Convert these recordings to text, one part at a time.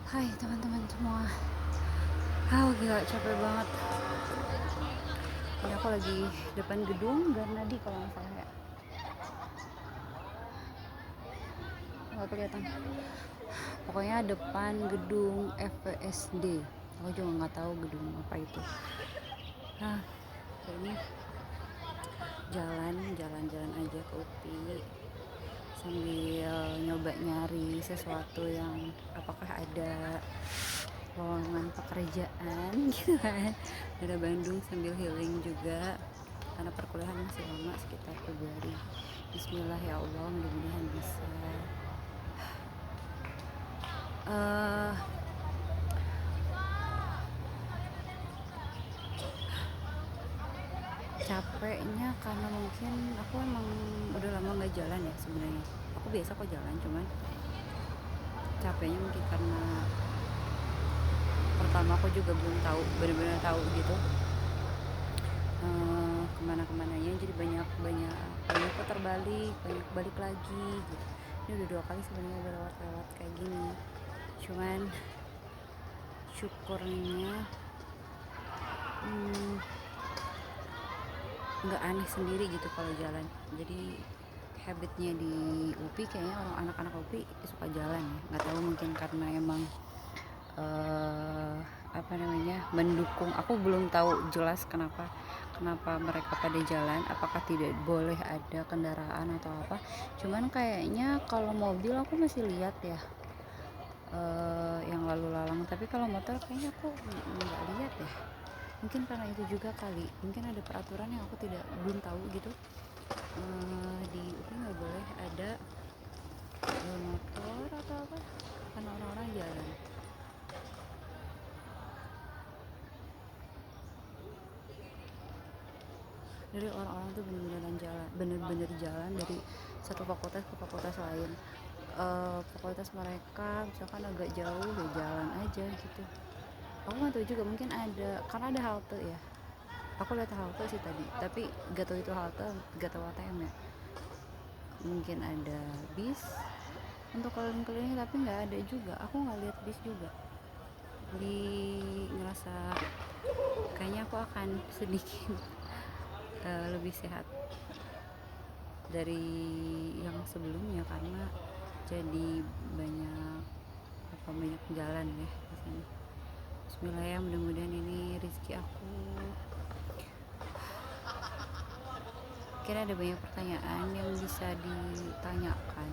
Hai teman-teman semua. Gila capek banget. Ini aku lagi depan gedung Garnadi kalau nggak salah ya. Nggak kelihatan. Pokoknya depan gedung FPSD. Aku juga nggak tahu gedung apa itu. Ini jalan-jalan aja ke UPI sambil nyoba nyari sesuatu yang apakah ada lowongan pekerjaan gitu kan. Dari Bandung sambil healing juga karena perkuliahan masih lama sekitar Februari. Bismillah ya Allah, mudah-mudahan bisa. uh, Capeknya karena mungkin aku emang udah lama nggak jalan ya sebenarnya. Aku biasa kok jalan, cuman capeknya mungkin karena pertama aku juga belum tahu, benar-benar tahu gitu kemana-kemananya, jadi banyak putar balik, banyak balik lagi gitu. Ini udah 2 kali sebenarnya berlewat kayak gini, cuman syukurnya nggak aneh sendiri gitu kalau jalan. Jadi habitnya di UPI kayaknya orang anak-anak UPI suka jalan ya, nggak tahu mungkin karena emang mendukung. Aku belum tahu jelas kenapa mereka pada jalan, apakah tidak boleh ada kendaraan atau apa. Cuman kayaknya kalau mobil aku masih lihat ya yang lalu lalang, tapi kalau motor kayaknya aku nggak lihat ya. Mungkin karena itu juga kali, mungkin ada peraturan yang aku belum tahu gitu. Di UPI nggak boleh ada motor atau apa karena orang-orang jalan. Dari orang-orang tuh bener-bener jalan dari satu fakultas ke fakultas lain. Fakultas mereka misalkan agak jauh ya jalan aja gitu. Aku nggak tahu juga, mungkin ada karena ada halte ya. Aku lihat halte sih tadi, tapi gak tahu itu halte, gak tahu ATM ya. Mungkin ada bis untuk keliling-keliling, tapi nggak ada juga. Aku nggak lihat bis juga. Di ngerasa kayaknya aku akan sedikit lebih sehat dari yang sebelumnya karena jadi banyak jalan ya di sini. Bismillah ya, mudah-mudahan ini rezeki aku. Kira ada banyak pertanyaan yang bisa ditanyakan,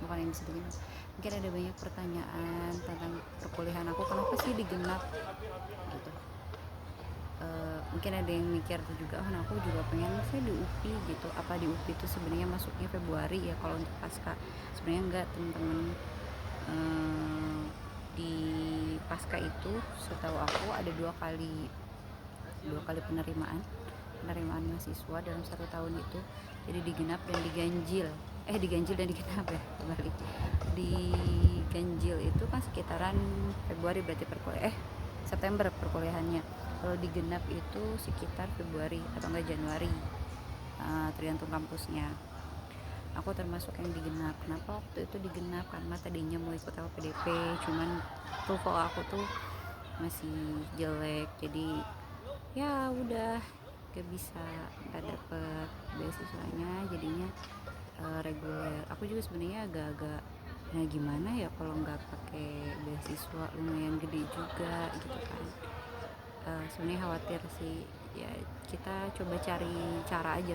bukan yang bisa ditanyakan, mungkin ada banyak pertanyaan tentang perkuliahan aku, kenapa sih digenap gitu. Mungkin ada yang mikir juga, nah aku juga pengen saya di UPI gitu. Apa di UPI itu sebenarnya masuknya Februari ya kalau untuk pasca? Sebenarnya enggak teman-teman. Di pasca itu setahu aku ada dua kali penerimaan mahasiswa dalam 1 tahun itu. Jadi digenap dan diganjil, diganjil dan digenap ya, kembali. Diganjil itu kan sekitaran Februari, berarti September perkuliahannya. Kalau digenap itu sekitar Februari atau enggak Januari, tergantung kampusnya. Aku termasuk yang digenap. Kenapa waktu itu digenap? Karena tadinya mau ikut LPDP, cuman TOEFL aku tuh masih jelek, jadi ya udah gak bisa, gak dapet beasiswanya, jadinya reguler. Aku juga sebenarnya agak-agak gimana ya kalau nggak pakai beasiswa, lumayan gede juga gitu kan. Sebenarnya khawatir sih ya. Kita coba cari cara aja,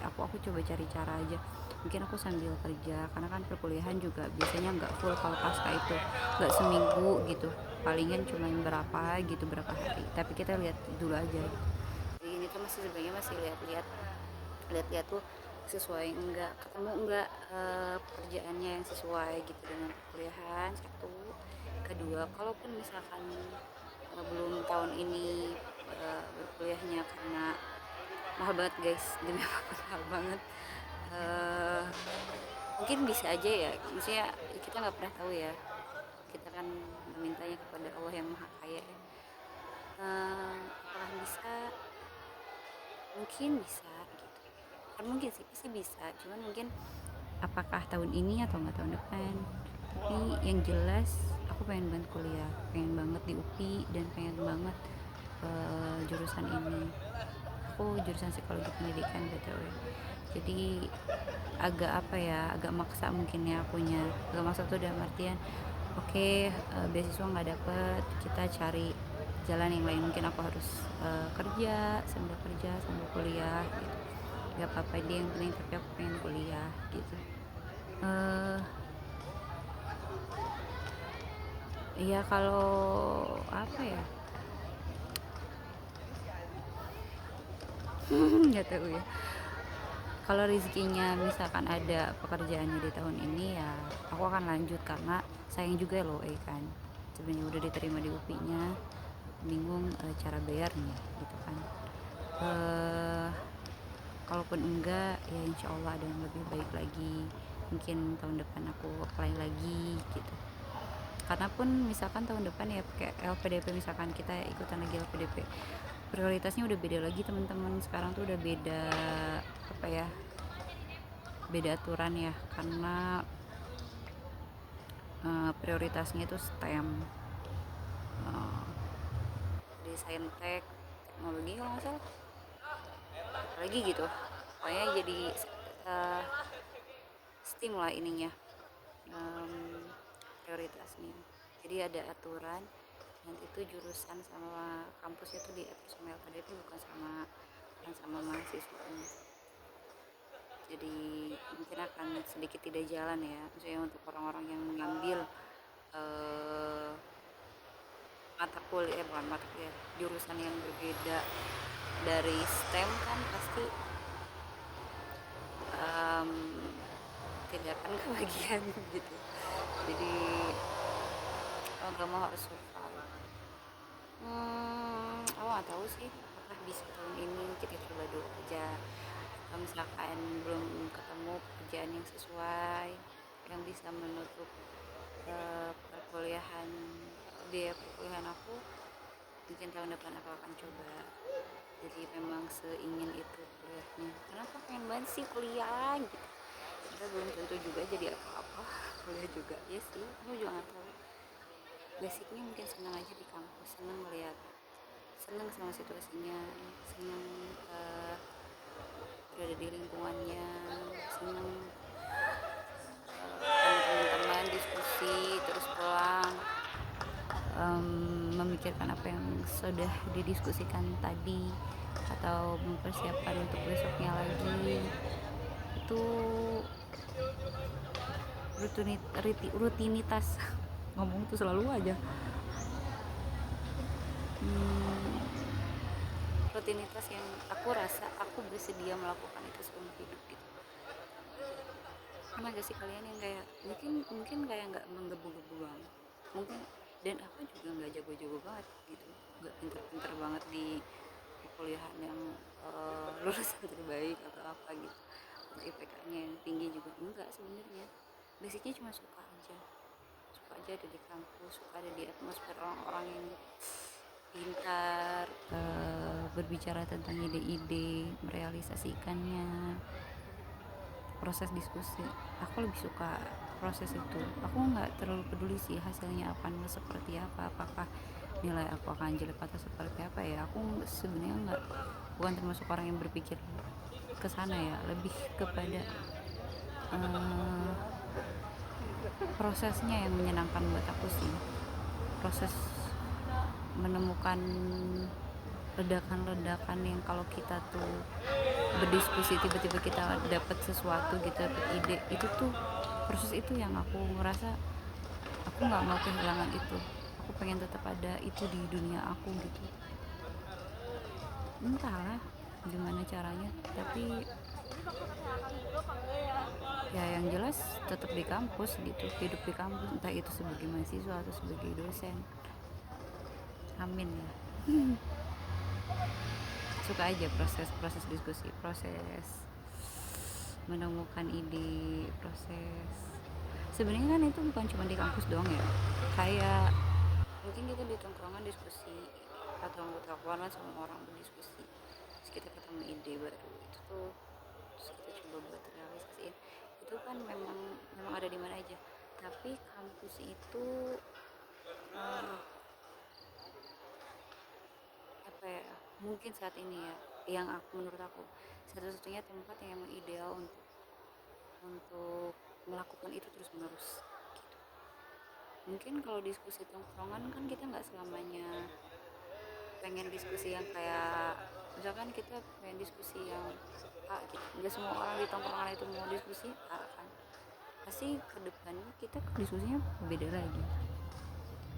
aku coba cari cara aja. Mungkin aku sambil kerja, karena kan perkuliahan juga biasanya nggak full. Kalau pasca itu nggak seminggu gitu, palingan cuma berapa hari, tapi kita lihat dulu aja gitu. Jadi ini tuh sebenarnya masih lihat tuh sesuai enggak, ketemu enggak pekerjaannya yang sesuai gitu dengan perkuliahan. Satu, kedua, kalaupun misalkan belum tahun ini berkuliahnya, karena mahal banget guys, demi apa mahal banget. uh, Mungkin bisa aja ya, maksudnya kita nggak pernah tahu ya, kita kan memintanya kepada Allah yang maha kaya ya. Apakah bisa? Mungkin bisa gitu kan, mungkin sih pasti bisa, cuman mungkin apakah tahun ini atau nggak tahun depan. Tapi yang jelas aku pengen banget kuliah, pengen banget di UPI dan pengen banget jurusan ini. Aku jurusan psikologi pendidikan btw, jadi agak apa ya, agak maksa mungkin ya akunya. Agak maksa tuh dalam artian oke, beasiswa nggak dapet, kita cari jalan yang lain. Mungkin aku harus kerja sambil kuliah gitu. Gak apa-apa dia, yang penting tapi aku pengen kuliah gitu. eh Iya, kalau apa ya, nggak tahu ya. Kalau rezekinya misalkan ada pekerjaannya di tahun ini ya aku akan lanjut, karena sayang juga loh kan. Sebenarnya udah diterima di UPI-nya, bingung cara bayarnya gitu kan. eh Kalaupun enggak ya insya Allah ada yang lebih baik lagi, mungkin tahun depan aku apply lagi gitu. Karena pun misalkan tahun depan ya pakai LPDP, misalkan kita ikutan lagi LPDP, prioritasnya udah beda lagi teman-teman. Sekarang tuh udah beda apa ya, beda aturan ya, karena prioritasnya itu STEM, uh, di saintek teknologi kalau nggak salah lagi gitu. Pokoknya jadi uh, STEM lah ininya, prioritasnya. Jadi ada aturan, dan itu jurusan sama kampusnya tuh diatur sama LPDP, bukan sama mahasiswanya. Jadi mungkin akan sedikit tidak jalan ya, misalnya untuk orang-orang yang mengambil eh, mata kuliah, bukan mata kuliah, jurusan yang berbeda dari STEM kan pasti um, tidak akan kebagian gitu. Jadi mau harus survive. Aku nggak tahu sih apakah bisa tahun ini, kita coba dulu aja. Kalau misalkan belum ketemu pekerjaan yang sesuai, yang bisa menutup perkuliahan, biaya perkuliahan aku, mungkin tahun depan aku akan coba. Jadi memang seingin itu kuliahnya, karena aku pengen banget sih kuliah gitu. Kita belum tentu juga jadi apa-apa kuliah juga ya sih, aku juga nggak tahu. Basicnya mungkin senang aja di kampus, senang melihat, senang sama situasinya, senang berada di lingkungannya, senang teman-teman diskusi terus pulang, memikirkan apa yang sudah didiskusikan tadi atau mempersiapkan untuk besoknya lagi. Itu rutinitas ngomong tuh selalu aja rutinitas yang aku rasa aku bersedia melakukan itu seumur hidup gitu. Sama gak sih kalian yang kayak mungkin kayak nggak menggebu-gebu banget mungkin, dan aku juga nggak jago-jago banget gitu, nggak pinter-pinter banget di kuliahan yang lulusan terbaik atau apa gitu, atau IPK-nya yang tinggi juga enggak. Sebenarnya basicnya cuma suka aja ada di kampus, suka ada di atmosfer orang-orang yang pintar, berbicara tentang ide-ide, merealisasikannya, proses diskusi. Aku lebih suka proses itu. Aku nggak terlalu peduli sih hasilnya apa, seperti apa, apakah nilai aku akan jelek atau seperti apa ya. Aku sebenarnya bukan termasuk orang yang berpikir ke sana ya, lebih kepada prosesnya yang menyenangkan buat aku sih. Proses menemukan ledakan-ledakan yang kalau kita tuh berdiskusi tiba-tiba kita dapat sesuatu gitu, dapat ide, itu tuh proses itu yang aku ngerasa aku nggak mau kehilangan itu. Aku pengen tetap ada itu di dunia aku gitu, entahlah gimana caranya, tapi ya yang jelas tetap di kampus gitu, hidup di kampus, entah itu sebagai mahasiswa atau sebagai dosen. Amin ya. Suka aja proses diskusi, proses menemukan ide, proses sebenarnya kan itu bukan cuma di kampus doang ya, kayak mungkin kita di tongkrongan diskusi atau kawan sama orang berdiskusi, terus kita ketemu ide baru, itu tuh terus kita coba buat realisasiin. Itu kan memang ada di mana aja, tapi kampus itu eh, apa ya, mungkin saat ini ya, yang menurut aku satu-satunya tempat yang emang ideal untuk melakukan itu terus menerus gitu. Mungkin kalau diskusi tongkrongan kan kita nggak selamanya pengen diskusi yang kayak, misalkan kita pengen diskusi yang A gitu, nggak semua orang di tongkrongan itu mau diskusi A kan, pasti kedepannya kita diskusinya beda lagi.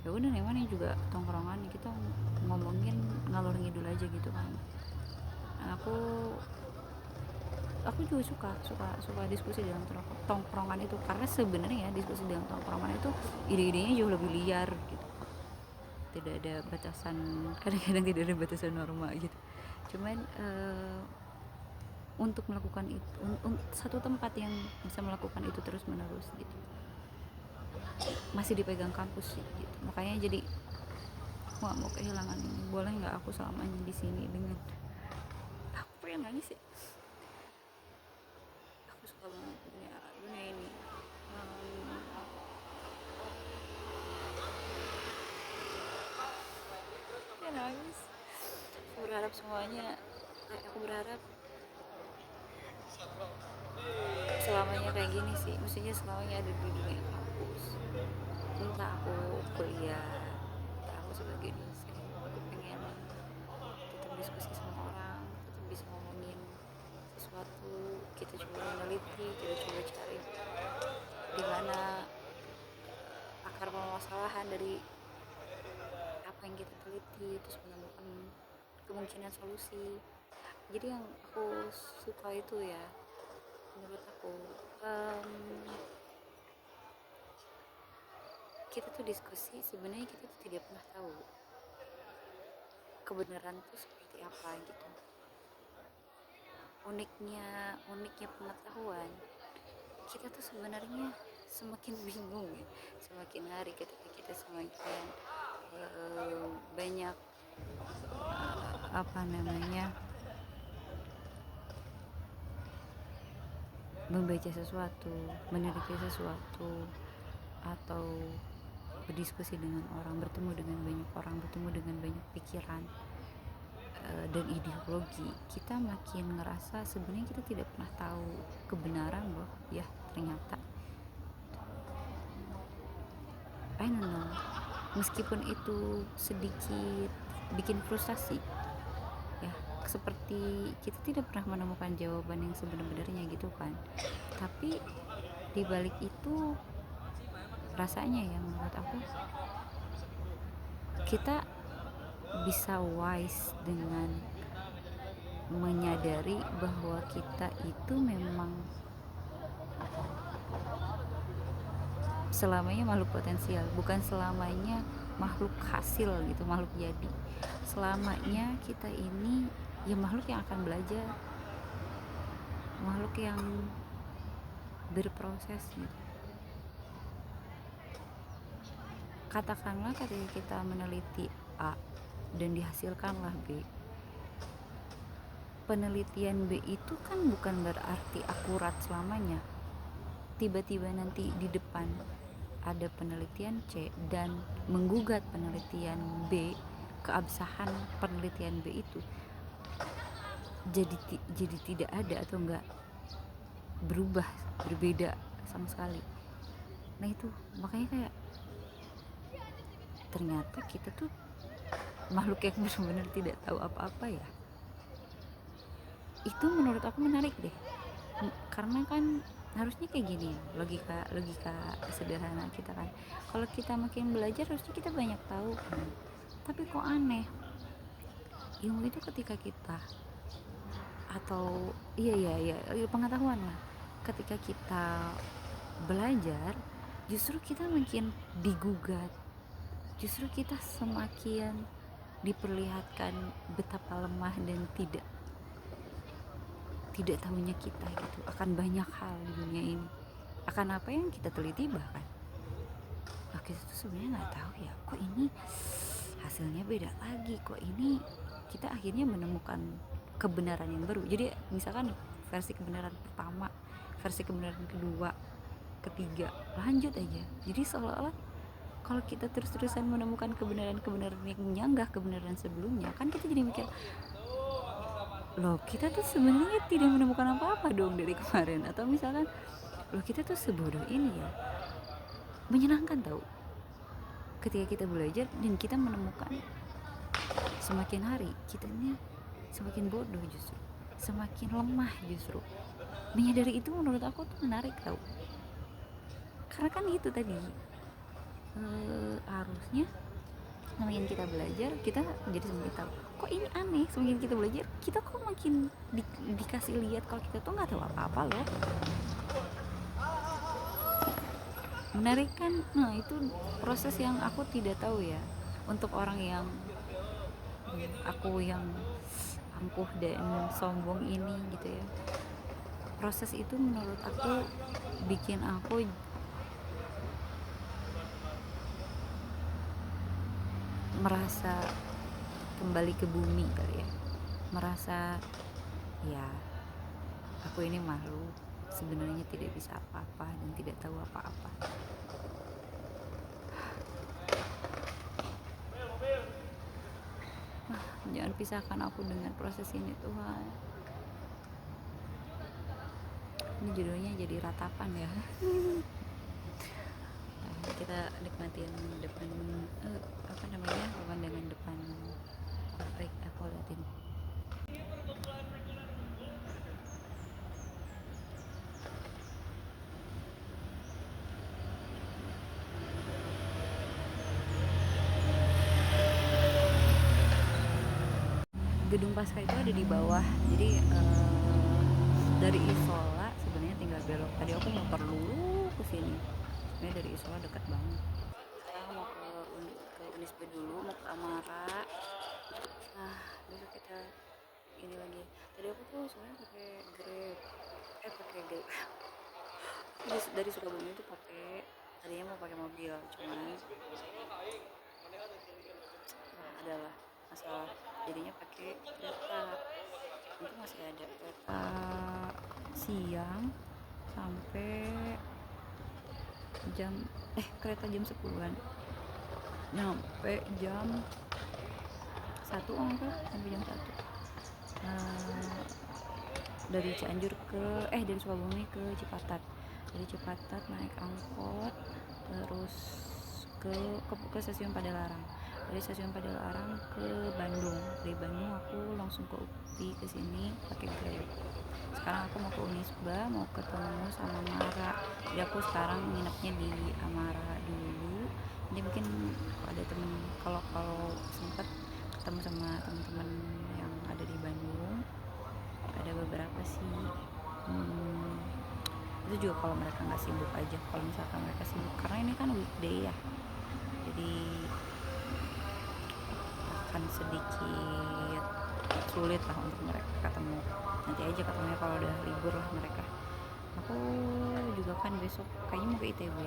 Ya udah, emang ini juga tongkrongan kita ngomongin ngalor ngidul aja gitu kan. aku aku juga suka suka suka diskusi dalam tongkrongan itu, karena sebenarnya diskusi dalam tongkrongan itu ide-idenya jauh lebih liar gitu, tidak ada batasan, kadang-kadang tidak ada batasan norma gitu. Cuman untuk melakukan itu, satu tempat yang bisa melakukan itu terus menerus gitu masih dipegang kampus sih gitu. Makanya jadi nggak mau kehilangan ini, boleh nggak aku selamanya di sini dengan, aku pengen nangis sih. Aku suka banget dunia dunia ini. Ya nangis. Aku berharap semuanya, aku berharap selamanya kayak gini sih, mestinya selamanya ada di dunia kampus. Entah aku kuliah, entah aku sebagai dosen, aku pengen tetap diskusi sama orang, tetap bisa ngomongin sesuatu, kita coba meneliti, kita coba cari di mana akar permasalahan dari apa yang kita teliti, terus menemukan kemungkinan solusi. Jadi yang aku suka itu ya, menurut aku, em, kita tuh diskusi, sebenarnya kita tuh tidak pernah tahu kebenaran itu seperti apa gitu. Uniknya pengetahuan, kita tuh sebenarnya semakin bingung ya, semakin hari ketika kita semakin banyak apa namanya, membaca sesuatu, meneliti sesuatu, atau berdiskusi dengan orang, bertemu dengan banyak orang, bertemu dengan banyak pikiran dan ideologi, kita makin ngerasa sebenarnya kita tidak pernah tahu kebenaran loh ya, ternyata I don't know, meskipun itu sedikit bikin frustasi ya, seperti kita tidak pernah menemukan jawaban yang sebenarnya gitu kan. Tapi di balik itu, rasanya ya menurut aku, kita bisa wise dengan menyadari bahwa kita itu memang selamanya makhluk potensial, bukan selamanya makhluk hasil gitu, makhluk jadi. Selamanya kita ini ya makhluk yang akan belajar, makhluk yang berproses gitu. Katakanlah ketika kita meneliti A dan dihasilkanlah B, penelitian B itu kan bukan berarti akurat selamanya. Tiba-tiba nanti di depan ada penelitian C dan menggugat penelitian B, keabsahan penelitian B itu jadi tidak ada atau enggak berubah, berbeda sama sekali. Nah itu makanya kayak ternyata kita tuh makhluk yang benar-benar tidak tahu apa-apa ya. Itu menurut aku menarik deh, karena kan harusnya kayak gini ya, logika sederhana kita kan, kalau kita makin belajar harusnya kita banyak tahu kan. Tapi kok aneh, ilmu itu ketika kita, atau iya pengetahuan lah, ketika kita belajar justru kita makin digugat, justru kita semakin diperlihatkan betapa lemah dan tidak tahunya kita gitu akan banyak hal di dunia ini, akan apa yang kita teliti. Bahkan kita tuh sebenarnya nggak tahu ya, kok ini hasilnya beda lagi, kok ini kita akhirnya menemukan kebenaran yang baru. Jadi misalkan versi kebenaran pertama, versi kebenaran kedua, ketiga, lanjut aja. Jadi seolah-olah kalau kita terus-terusan menemukan kebenaran-kebenaran yang nyanggah kebenaran sebelumnya, kan kita jadi mikir, loh kita tuh sebenarnya tidak menemukan apa-apa dong dari kemarin. Atau misalkan, loh kita tuh sebodoh ini ya. Menyenangkan tau ketika kita belajar dan kita menemukan semakin hari kita ini semakin bodoh, justru semakin lemah. Justru menyadari itu menurut aku tuh menarik tau, karena kan itu tadi harusnya semakin kita belajar kita jadi semakin tahu. Kok ini aneh, semakin kita belajar kita kok makin dikasih lihat kalau kita tuh nggak tahu apa-apa loh. Menarik kan? Nah itu proses yang aku tidak tahu ya, untuk orang yang aku yang angkuh dan sombong ini gitu ya. Proses itu menurut aku bikin aku merasa kembali ke bumi kali ya, merasa ya aku ini makhluk sebenarnya tidak bisa apa-apa dan tidak tahu apa-apa. Jangan pisahkan aku dengan proses ini Tuhan. Ini judulnya jadi ratapan ya. Kita nikmatin depan pemandangan depan pabrik. Aku liatin gedung pasca itu ada di bawah. Jadi dari Isola sebenarnya tinggal belok. Tadi aku muter dulu ke sini. Sebenarnya dari Isola dekat banget. Sekarang mau ke Unisba dulu, mau ke Amara. Nah, besok kita ini lagi. Tadi aku tuh sebenarnya pakai Grab. Dari Surabaya itu tadinya mau pakai mobil, cuman adalah masalah, jadinya pakai kereta. Itu masih ada kereta siang sampai kereta jam 10-an, nyampe jam 1 sampai jam 1. Dari Cianjur dari Sukabumi ke Cipatat. Dari Cipatat naik angkot terus ke stasiun Padalarang. Dari stasiun Padalarang ke Bandung. Dari Bandung aku langsung ke UPI ke sini pakai Grab. Sekarang aku mau ke Unisba, mau ketemu sama Amara. Jadi aku sekarang nginepnya di Amara dulu. Jadi mungkin ada temen, kalau sempat ketemu sama teman-teman yang ada di Bandung, ada beberapa sih. Itu juga kalau mereka nggak sibuk aja. Kalau misalkan mereka sibuk, karena ini kan weekday ya, jadi akan sedikit sulit lah untuk mereka ketemu. Nanti aja ketemunya kalau udah libur lah mereka. Aku juga kan besok kayaknya mau ke ITB,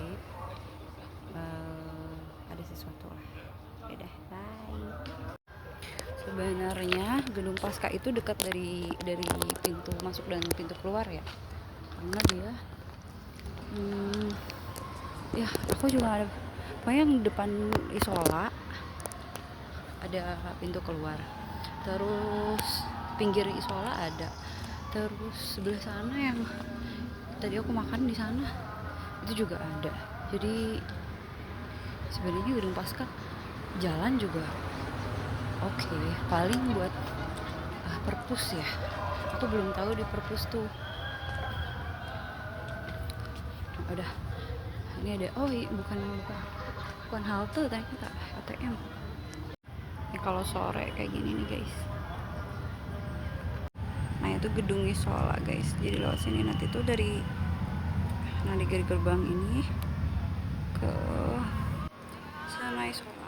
ada sesuatu lah. Udah, bye. Sebenarnya gedung pasca itu dekat dari pintu masuk dan pintu keluar ya, karena dia ya aku juga ada pokoknya yang depan Isola ada pintu keluar, terus pinggir Isola ada, terus sebelah sana yang tadi aku makan di sana itu juga ada. Jadi sebenarnya gedung pasca jalan juga oke. Paling buat perpus ya, aku belum tahu di perpus tuh. Udah, ini ada bukan halte, ternyata ATM. Ini kalau sore kayak gini nih guys. Nah itu gedung Isola guys. Jadi lewat sini nanti tuh dari gerbang ini ke sana Isola.